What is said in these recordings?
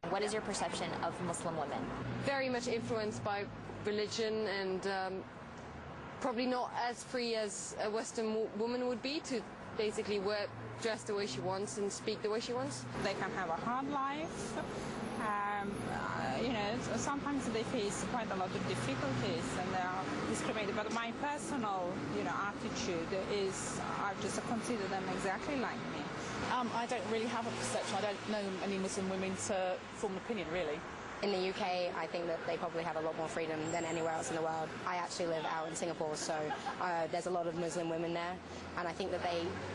What is your perception of Muslim women? Very much influenced by religion and probably not as free as a Western woman would be to basically dress the way she wants and speak the way she wants. They can have a hard life. You know, sometimes they face quite a lot of difficulties and they are discriminated. But my personal, attitude is I just consider them exactly like me. I don't really have a perception. I don't know any Muslim women to form an opinion, really. In the UK, I think that they probably have a lot more freedom than anywhere else in the world. I actually live out in Singapore, so there's a lot of Muslim women there. And I think that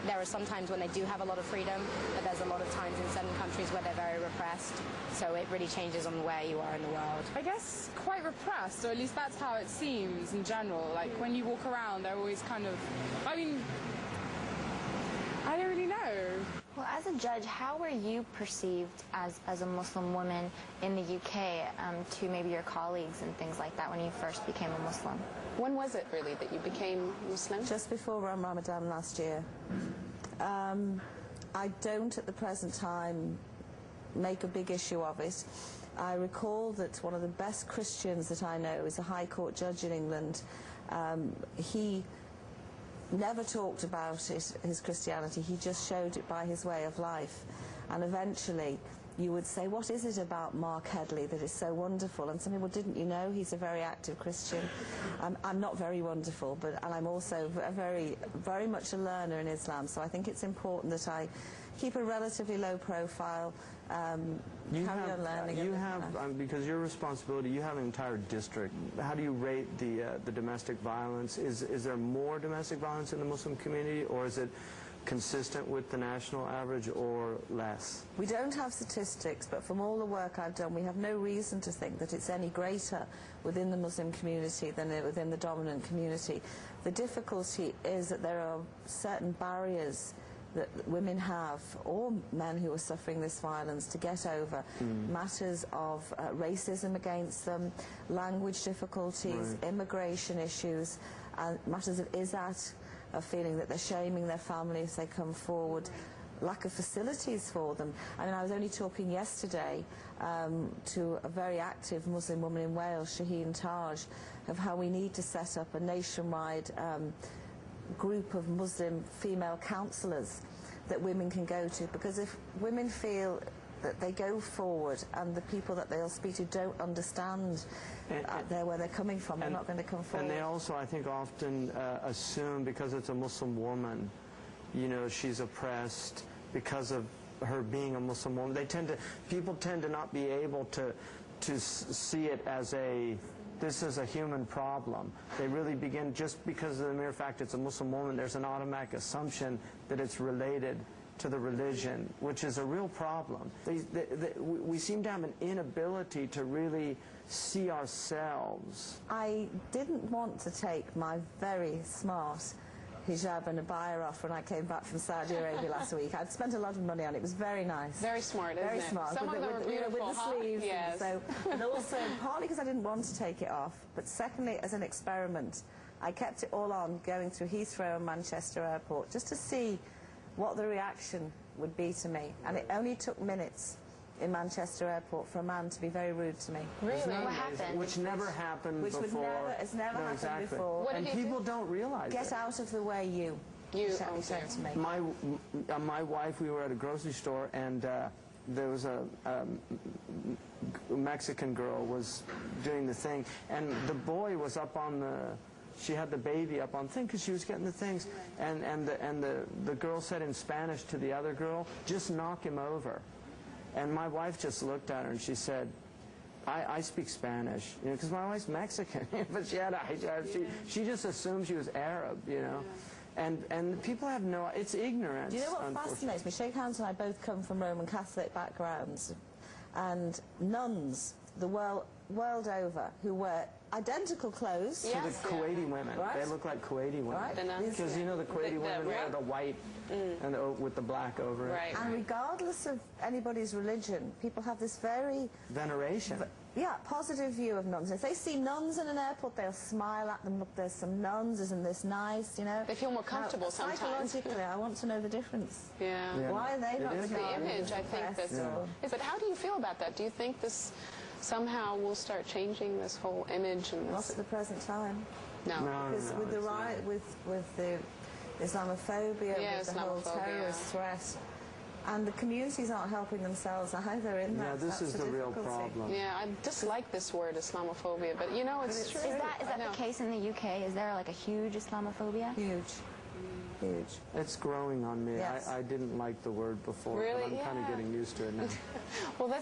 there are some times when they do have a lot of freedom, but there's a lot of times in certain countries where they're very repressed. So it really changes on where you are in the world. I guess quite repressed, or at least that's how it seems in general. Like when you walk around, they're always kind of, I don't really know. Well, as a judge, how were you perceived as a Muslim woman in the UK to maybe your colleagues and things like that when you first became a Muslim? When was it really that you became Muslim? Just before Ramadan last year. I don't at the present time make a big issue of it. I recall that one of the best Christians that I know is a High Court judge in England. He never talked about his Christianity, he just showed it by his way of life. And eventually you would say, what is it about Mark Headley that is so wonderful? And some people, didn't you know he's a very active Christian? I'm not very wonderful, and I'm also very much a learner in Islam, so I think it's important that I keep a relatively low profile, carry on learning. You have, because your responsibility, you have an entire district. How do you rate the domestic violence? Is there more domestic violence in the Muslim community, or is it consistent with the national average or less? We don't have statistics, but from all the work I've done, we have no reason to think that it's any greater within the Muslim community than within the dominant community. The difficulty is that there are certain barriers that women have, or men who are suffering this violence, to get over. Matters of racism against them, language difficulties, immigration issues, and matters of izzat, of feeling that they're shaming their family if they come forward, lack of facilities for them. I mean, I was only talking yesterday to a very active Muslim woman in Wales, Shaheen Taj, of how we need to set up a nationwide group of Muslim female counsellors that women can go to, because if women feel that they go forward and the people that they'll speak to don't understand where they're coming from, they're not going to come forward. And they also, I think, often assume because it's a Muslim woman, she's oppressed because of her being a Muslim woman. People tend to not be able to see it as this is a human problem. They really begin, just because of the mere fact it's a Muslim woman, there's an automatic assumption that it's related to the religion, which is a real problem. We seem to have an inability to really see ourselves. I didn't want to take my very smart hijab and abaya off when I came back from Saudi Arabia last week. I'd spent a lot of money on it. It was very nice. Very smart, isn't it? Very smart. Some of them are beautiful. With the sleeves. Yes. And also, partly because I didn't want to take it off, but secondly, as an experiment, I kept it all on going through Heathrow and Manchester Airport just to see what the reaction would be to me. And it only took minutes in Manchester Airport for a man to be very rude to me. Really? What happened? Which never happened before. It's never happened before. And people don't realize Get out of the way, you. He said to me. My wife, we were at a grocery store, and there was a Mexican girl was doing the thing, and the boy was up on she had the baby up on the thing because she was getting the things, and the girl said in Spanish to the other girl, just knock him over. And my wife just looked at her and she said, I speak Spanish, because my wife's Mexican, but she had a hijab. She just assumed she was Arab, And people have it's ignorance. Do you know what fascinates me? Sheikh Hans and I both come from Roman Catholic backgrounds, and nuns the world over who wear identical clothes. To the Kuwaiti women. Right. They look like Kuwaiti women. Right. Because you know the Kuwaiti women wear the white and with the black over it. Right. And regardless of anybody's religion, people have this very Veneration. positive view of nuns. If they see nuns in an airport, they'll smile at them. Look, there's some nuns. Isn't this nice? You know. They feel more comfortable sometimes. Psychologically, I want to know the difference. Yeah. Why are they not is The regarded image, as I think oppressed that's... or- But how do you feel about that? Do you think this somehow will start changing this whole image and Not this? at the present time. No. Because with the it's right, with the Islamophobia, Yeah, with the whole Islamophobia. terrorist threat, and the communities aren't helping themselves either in that. Yeah, this That's is the real difficulty. problem. Yeah, I dislike this word Islamophobia, but you know, it's true. Is that I know. the case in the UK? Is there like a huge Islamophobia? Huge. Huge. It's growing on me. Yes. I didn't like the word before, Really? but I'm kind of Yeah. getting used to it now. Well, that's